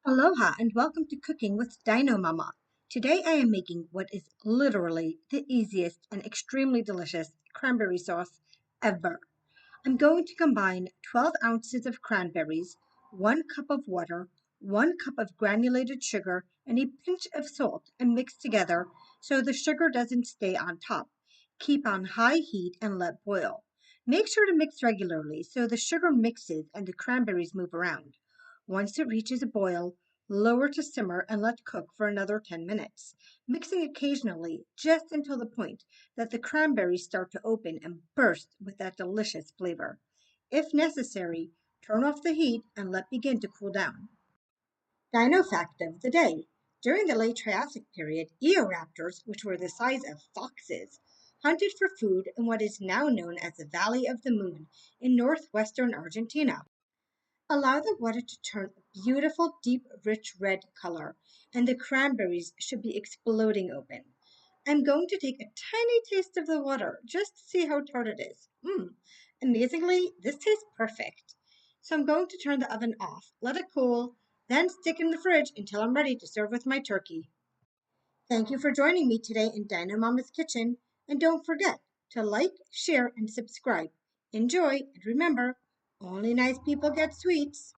Aloha and welcome to Cooking with Dino Mama. Today I am making what is literally the easiest and extremely delicious cranberry sauce ever. I'm going to combine 12 ounces of cranberries, 1 cup of water, 1 cup of granulated sugar, and a pinch of salt and mix together so the sugar doesn't stay on top. Keep on high heat and let boil. Make sure to mix regularly so the sugar mixes and the cranberries move around. Once it reaches a boil, lower to simmer and let cook for another 10 minutes, mixing occasionally just until the point that the cranberries start to open and burst with that delicious flavor. If necessary, turn off the heat and let begin to cool down. Dino fact of the day. During the late Triassic period, eoraptors, which were the size of foxes, hunted for food in what is now known as the Valley of the Moon in northwestern Argentina. Allow the water to turn a beautiful, deep, rich red color, and the cranberries should be exploding open. I'm going to take a tiny taste of the water just to see how tart it is. Amazingly, this tastes perfect. So I'm going to turn the oven off, let it cool, then stick in the fridge until I'm ready to serve with my turkey. Thank you for joining me today in Dino Mama's kitchen, and don't forget to like, share, and subscribe. Enjoy, and remember, only nice people get sweets.